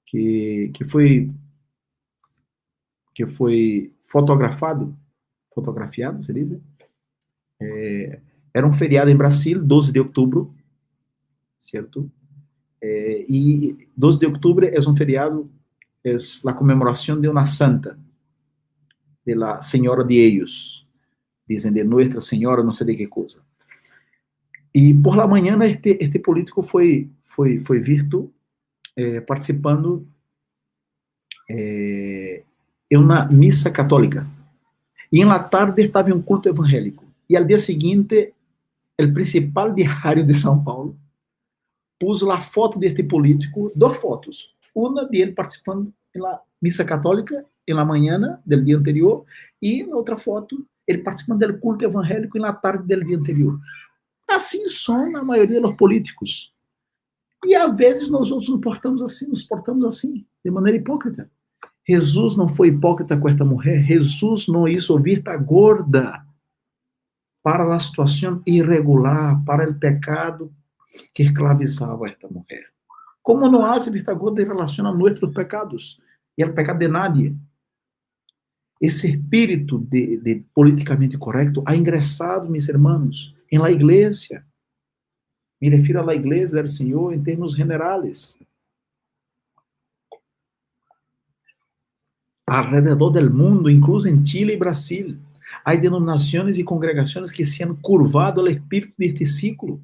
que foi fotografiado, se diz? Era um feriado em Brasil, 12 de outubro, certo? E 12 de outubro é um feriado, é a comemoração de uma santa, de la Senhora de ellos, dizem de Nuestra Senhora, não sei de que coisa. E por la manhã este político foi visto participando em uma missa católica. E em la tarde estava em um culto evangélico. E al dia seguinte, o principal diário de São Paulo pôs a foto deste político, duas fotos. Uma de ele participando na missa católica em la manhã do dia anterior e na outra foto ele participando do culto evangélico na tarde do dia anterior. Assim são a maioria dos políticos. E às vezes nós outros nos portamos assim, de maneira hipócrita. Jesus não foi hipócrita com esta mulher. Jesus não hizo vista gorda para a situação irregular, para o pecado que esclavizava esta mulher. Como não hace vista gorda em relação a nossos pecados e ao pecado de nadie. Esse espírito de politicamente correto ha ingressado, meus irmãos, em la igreja. Me refiro à igreja do Senhor em termos generais. Alrededor do mundo, incluso em Chile e Brasil, há denominações e congregações que se han curvado ao espírito deste ciclo.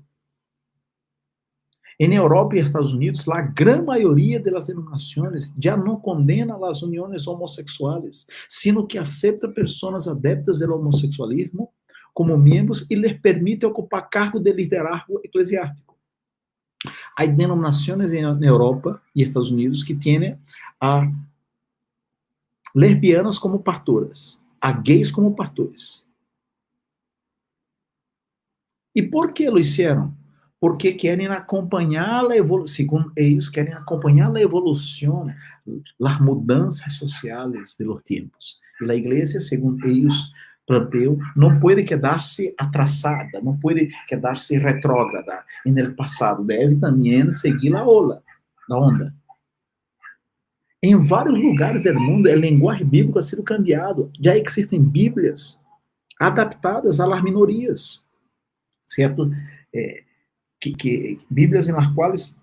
Em Europa e Estados Unidos, a grande maioria das denominações já não condena as uniões homossexuais, sino que aceita pessoas adeptas do homossexualismo como membros e les permite ocupar cargo de liderazgo eclesiástico. Há denominações na Europa e Estados Unidos que têm a lesbianas como pastoras, a gays como pastores. E por que lo hicieron? Porque querem acompanhar a evolução, segundo eles, querem acompanhar a evolução, as mudanças sociais de los tempos. E a igreja, segundo eles, planteu, não pode quedar-se atrasada, não pode quedar-se retrógrada no passado, deve também seguir a onda. Em vários lugares do mundo, a linguagem bíblica ha sido cambiado. Já existem Bíblias adaptadas às minorias, certo? Bíblias em las quais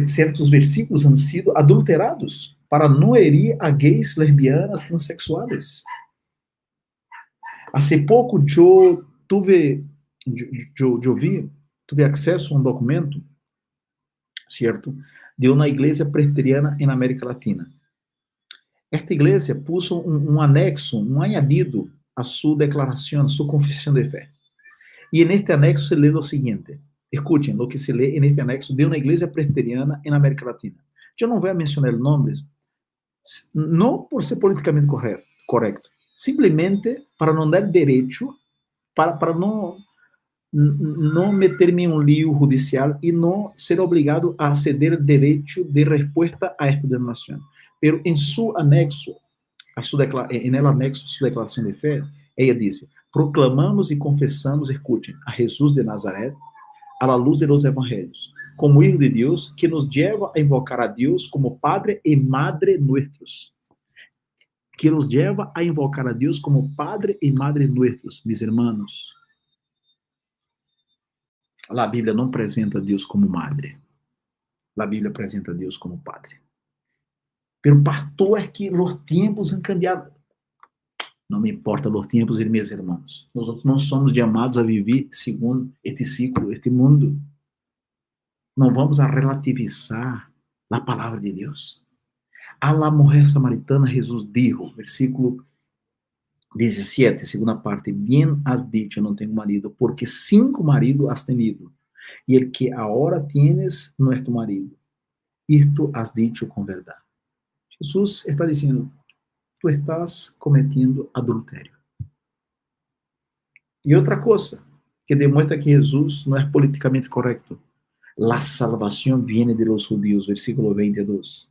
certos versículos han sido adulterados para não herir a gays, lesbianas, transexuais. Hace pouco eu tive acesso a um documento, certo, de uma igreja presbiteriana na América Latina. Esta igreja pôs um anexo, um añadido a sua declaração, a sua confissão de fé. E neste anexo se lê o seguinte, escutem o que se lê neste anexo de uma igreja presbiteriana na América Latina. Eu não vou mencionar nomes, não por ser politicamente correto, simplesmente para não dar direito, para não meter-me em um lío judicial e não ser obrigado a ceder direito de resposta a esta denominação. Pero em seu anexo, em el anexo de sua declaração de fé, ela disse: proclamamos e confessamos, escutem, a Jesus de Nazaré, à la luz de los evangelhos, como Hijo de Deus, que nos lleva a invocar a Deus como Padre e Madre nuestros. Que nos lleva a invocar a Deus como Padre e Madre nuestros, mis hermanos. A Bíblia não apresenta Deus como Madre. A Bíblia apresenta Deus como Padre. Pero pastor, é que os tempos han cambiado. Não me importa os tempos, meus irmãos. Nós não somos chamados a viver segundo este ciclo, este mundo. Não vamos a relativizar a palavra de Deus. A la mujer samaritana, Jesus dijo, versículo 17, segunda parte: bien has dicho, não tenho marido, porque 5 maridos has tenido, e el que agora tienes não é tu marido. Isto has dicho com verdade. Jesus está dizendo: tu estás cometendo adultério. E outra coisa que demonstra que Jesus não é politicamente correto: la salvación viene de los judíos, versículo 22,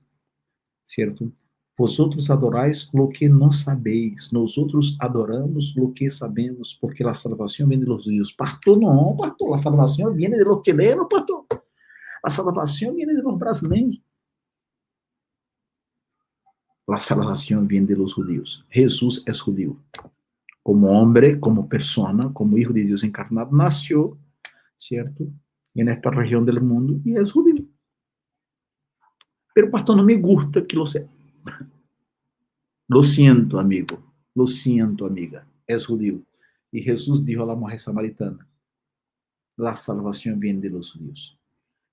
certo? Vosotros adoráis lo que não sabeis, nosotros adoramos lo que sabemos, porque la salvación viene de los judíos. Pastor, não, pastor, la salvación viene de los chilenos, pastor. La salvación viene de los brasileños. La salvación viene de los judíos. Jesús es judío. Como hombre, como persona, como hijo de Dios encarnado, nació, ¿cierto?, en esta región del mundo y es judío. Pero, pastor, no me gusta que lo sea. Lo siento, amigo. Lo siento, amiga. Es judío. Y Jesús dijo a la mujer samaritana: la salvación viene de los judíos.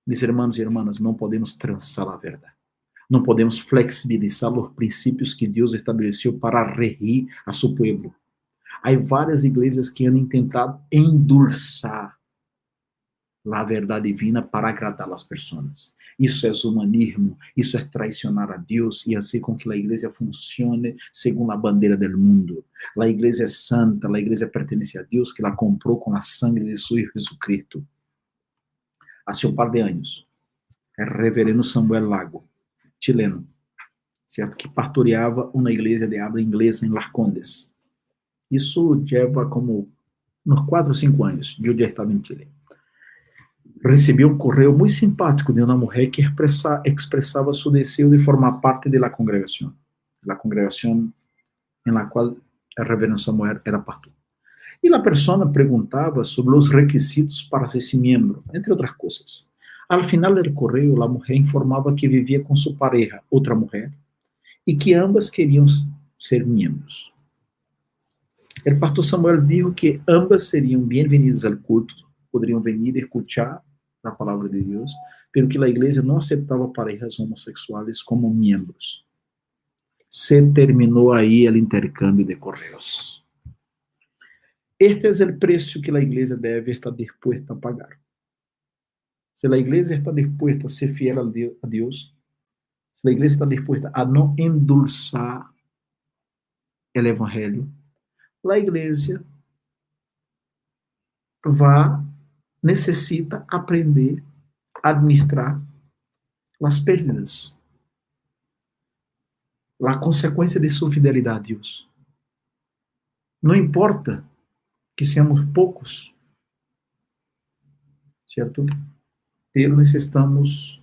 Mis hermanos y hermanas, não podemos transar a verdade. Não podemos flexibilizar os princípios que Deus estabeleceu para regir a seu povo. Há várias igrejas que han intentado endulçar a verdade divina para agradar as pessoas. Isso é humanismo, isso é traicionar a Deus e fazer com que a igreja funcione segundo a bandeira do mundo. A igreja é santa, a igreja pertence a Deus, que la comprou com a sangue de seu Hijo Jesucristo. Há um par de anos, o reverendo Samuel Lago, chileno, certo, que pastoreava uma igreja de habla inglesa em Las Condes. Isso leva como uns 4 ou 5 anos, eu já estava em Chile. Recebi um correio muito simpático de uma mulher que expressava seu desejo de formar parte da congregação em la qual o reverendo Samuel era pastor. E a pessoa perguntava sobre os requisitos para ser membro, entre outras coisas. Al final do correio, a mulher informava que vivia com sua pareja, outra mulher, e que ambas queriam ser membros. O pastor Samuel disse que ambas seriam bem-vindas ao culto, poderiam vir e escutar a palavra de Deus, pero que a igreja não aceitava parejas homossexuais como membros. Se terminou aí o intercâmbio de correios. Este é o preço que a igreja deve estar disposta a pagar. Se a igreja está disposta a ser fiel a Deus, se a igreja está disposta a não endulçar o evangelho, a igreja necessita aprender a administrar as perdas, a consequência de sua fidelidade a Deus. Não importa que seamos poucos, certo? Pero necessitamos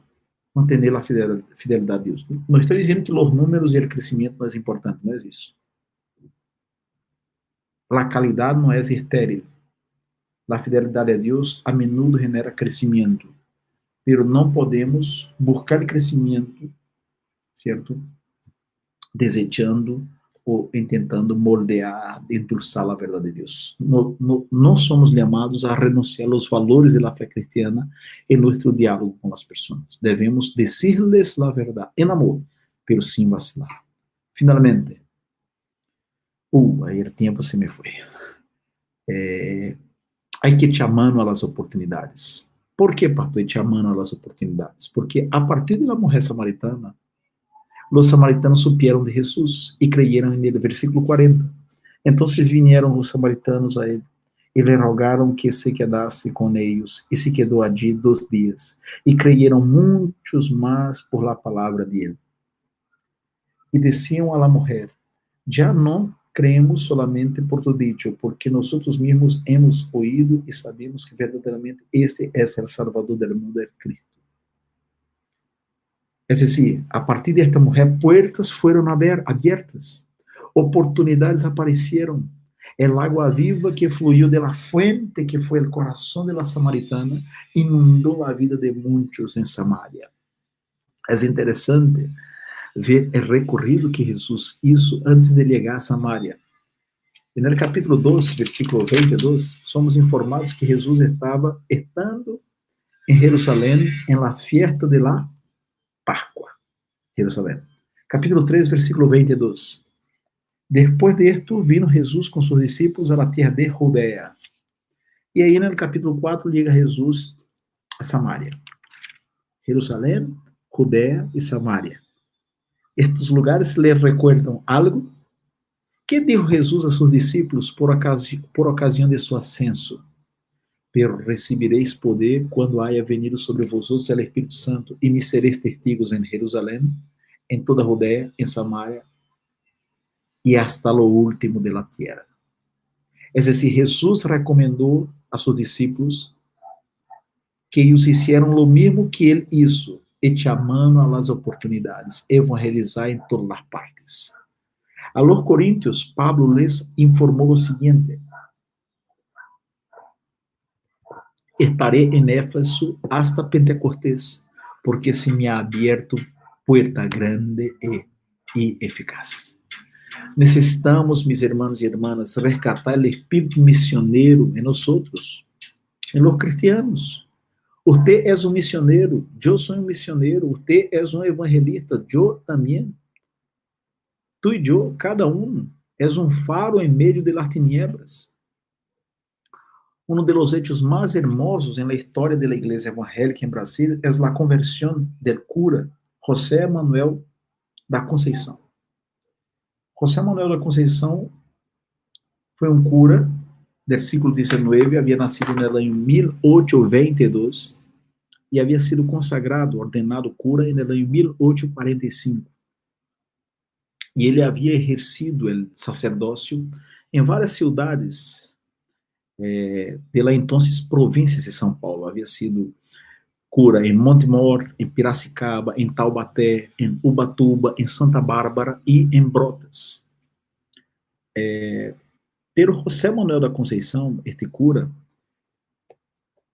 manter a fidelidade a Deus. Não estou dizendo que os números e o crescimento não é importante, não é isso. A qualidade não é estéril. A fidelidade a Deus a menudo genera crescimento, pero não podemos buscar crescimento, certo? Desejando ou tentando moldear, endulçar a verdade de Deus. Não somos chamados a renunciar aos valores da fé cristiana em nosso diálogo com as pessoas. Devemos dizer-lhes a verdade em amor, pero sem vacilar. Finalmente, aí o tempo se me foi. Hay que ir chamando a las oportunidades. ¿Por qué, pastor, ir chamando a las oportunidades? Porque a partir de la mujer samaritana, los samaritanos supieron de Jesús y creyeron en él. Versículo 40. Entonces vinieron los samaritanos a él y le rogaron que se quedase con ellos, y se quedó allí 2 días. Y creyeron muchos más por la palabra de él. Y decían a la mujer: ya no creemos solamente por tu dicho, porque nosotros mismos hemos oído y sabemos que verdaderamente este es el Salvador del mundo, el Cristo. Es decir, a partir de esta mujer, puertas fueron abiertas, oportunidades aparecieron. El agua viva que fluyó de la fuente, que fue el corazón de la samaritana, inundó la vida de muchos en Samaria. Es interesante ver el recorrido que Jesús hizo antes de llegar a Samaria. En el capítulo 2, versículo 22, somos informados que Jesús estaba estando en Jerusalén en la fiesta de la Pascua. Jerusalén. Capítulo 3, versículo 22. Después de esto, vino Jesús con sus discípulos a la tierra de Judea. Y ahí en el capítulo 4 llega Jesús a Samaria. Jerusalén, Judea y Samaria. Estos lugares les recuerdan algo. ¿Qué dijo Jesús a sus discípulos por ocasión de su ascenso? Pero recibiréis poder cuando haya venido sobre vosotros el Espíritu Santo, y me seréis testigos en Jerusalén, en toda Judea, en Samaria y hasta lo último de la tierra. Es decir, Jesús recomendó a sus discípulos que ellos hicieran lo mismo que él hizo, echar mano a las oportunidades, evangelizar en todas las partes. A los corintios, Pablo les informó lo siguiente: estaré en Éfeso hasta Pentecostés, porque se me ha abierto puerta grande y eficaz. Necesitamos, mis hermanos y hermanas, rescatar el espíritu misionero en nosotros, en los cristianos. Usted es un misionero, yo soy un misionero, usted es un evangelista, yo también. Tú y yo, cada uno, es un faro en medio de las tinieblas. Uno de los hechos más hermosos en la historia de la iglesia evangélica en Brasil es la conversión del cura José Manuel da Conceição. José Manuel da Conceição foi um cura del século XIX, havia nascido no ano 1822 e havia sido consagrado, ordenado cura no ano 1845. E ele havia exercido o sacerdócio em várias cidades pela entonces províncias de São Paulo. Havia sido cura em Montemor, em Piracicaba, em Taubaté, em Ubatuba, em Santa Bárbara e em Brotas. Pero José Manuel da Conceição, este cura,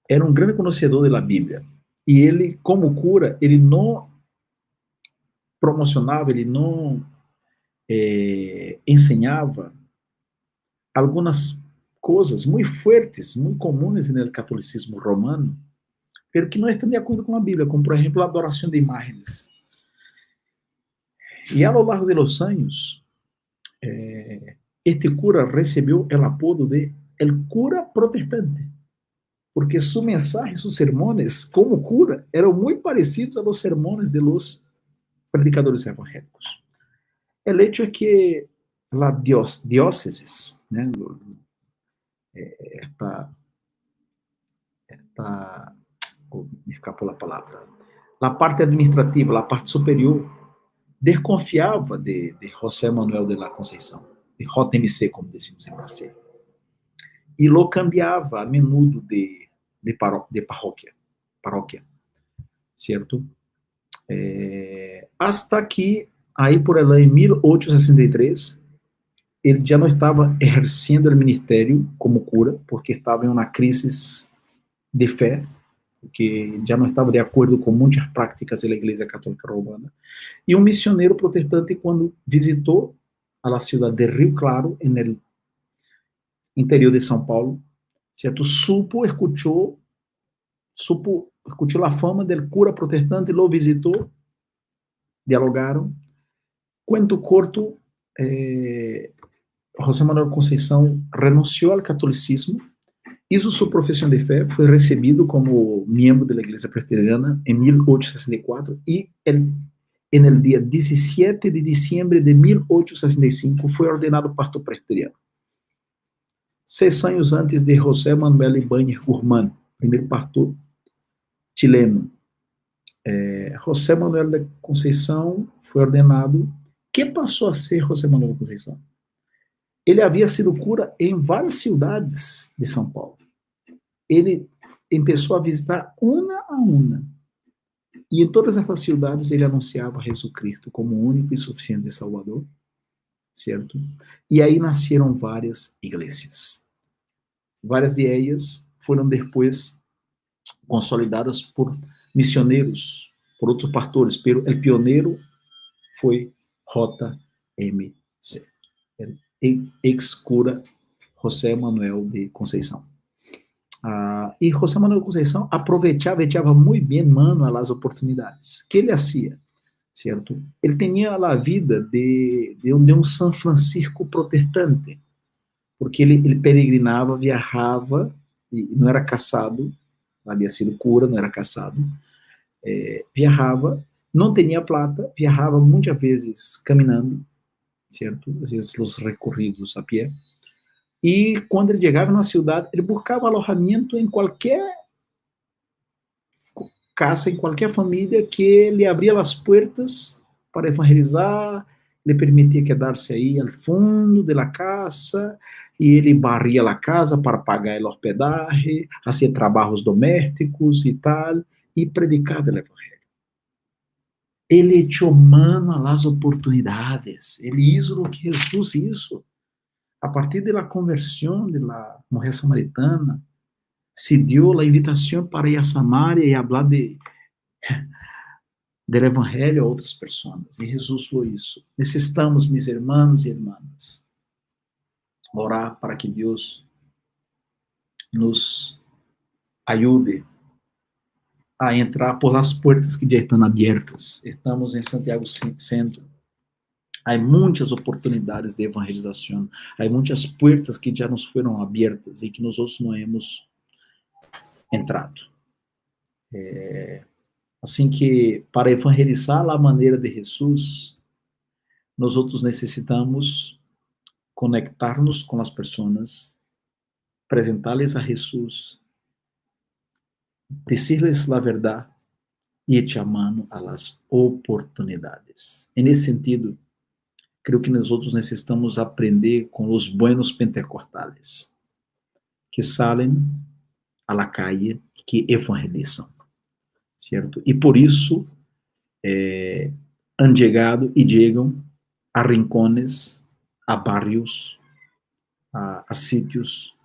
era um grande conhecedor da Bíblia. E ele, como cura, ele não promocionava, ele não ensinava algumas coisas muito fortes, muito comuns no catolicismo romano, pero que não estão de acordo com a Bíblia, como, por exemplo, a adoração de imagens. E, ao longo dos anos, este cura recebeu o apodo de el cura protestante, porque sua mensagem, seus sermões, como cura, eram muito parecidos a los sermões de los predicadores evangélicos. El hecho es que la diócesis, ¿no? Me escapó la palabra, la parte administrativa, la parte superior, desconfiava de José Manuel de la Conceição, de JMC, como decimos em Brasil, e lo cambiava a menudo de paróquia, certo? Hasta que, aí por el año 1863, ele já não estava exercendo o ministério como cura, porque estava em uma crise de fé, porque já não estava de acordo com muitas práticas da Igreja Católica Romana. E um missionário protestante, quando visitou a cidade de Rio Claro, no interior de São Paulo, certo? Escutou a fama do cura protestante, lo visitou, dialogaram. Cuento corto, José Manuel Conceição renunciou ao catolicismo, hizo sua profissão de fé, foi recebido como membro da Igreja Presbiteriana em 1864 e en el dia 17 de diciembre de 1865 foi ordenado pastor presbiteriano. 6 anos antes de José Manuel Ibáñez Guzmán, primeiro pastor chileno. José Manuel de Conceição foi ordenado. Quem passou a ser José Manuel de Conceição? Ele havia sido cura em várias cidades de São Paulo. Ele começou a visitar uma a uma. E em todas essas cidades ele anunciava Jesus Cristo como o único e suficiente Salvador, certo? E aí nasceram várias igrejas. Várias de elas foram depois consolidadas por missioneiros, por outros pastores, pero o pioneiro foi JMC, ex-cura José Manuel de Conceição. E José Manuel de Conceição aproveitava muito bem, mano, as oportunidades. O que ele fazia? Certo? Ele tinha a vida de um São Francisco protestante, porque ele peregrinava, viajava, e não era casado, havia sido cura, não era casado, viajava, não tinha plata, viajava muitas vezes caminhando, certo? Às vezes os recorridos a pé. E quando ele chegava na cidade, ele buscava alojamento em qualquer casa, em qualquer família que lhe abria as portas para evangelizar, lhe permitia quedar-se aí ao fundo da casa, e ele barria a casa para pagar o hospedaje, fazia trabalhos domésticos e tal, e predicava o evangelho. Ele echou mano às oportunidades. Ele hizo o que Jesus hizo. A partir da conversão da mulher samaritana, se deu a invitação para ir a Samaria e falar do evangelho a outras pessoas. E Jesus falou isso. Necessitamos, meus irmãos e irmãs, orar para que Deus nos ajude a entrar por las portas que já estão abertas. Estamos em Santiago Centro. Há muitas oportunidades de evangelização. Há muitas portas que já nos foram abertas e que nós outros não hemos entrado. Assim que, para evangelizar a maneira de Jesus, nós outros necessitamos conectar-nos com as pessoas, apresentar-lhes a Jesus, dizer-lhes a verdade e echar mano a las oportunidades. Nesse sentido, creio que nós outros necessitamos aprender com os buenos pentecostales, que saem a la calle, que evangelizam, certo? E por isso han chegado e chegam a rincones, a barrios, a sítios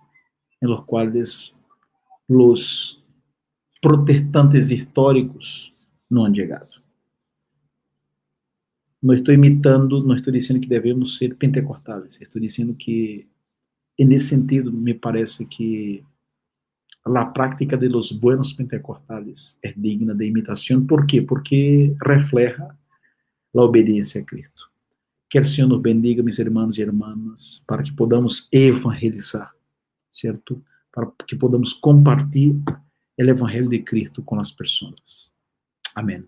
em los quais os protestantes históricos não han chegado. Não estou imitando, não estou dizendo que devemos ser pentecostales, estou dizendo que, nesse sentido, me parece que a prática de los buenos pentecostales é digna de imitação. ¿Por quê? Porque refleja a obediência a Cristo. Que o Senhor nos bendiga, meus irmãos e irmãs, para que podamos evangelizar, certo? Para que podamos compartilhar o evangelho de Cristo com as pessoas. Amém.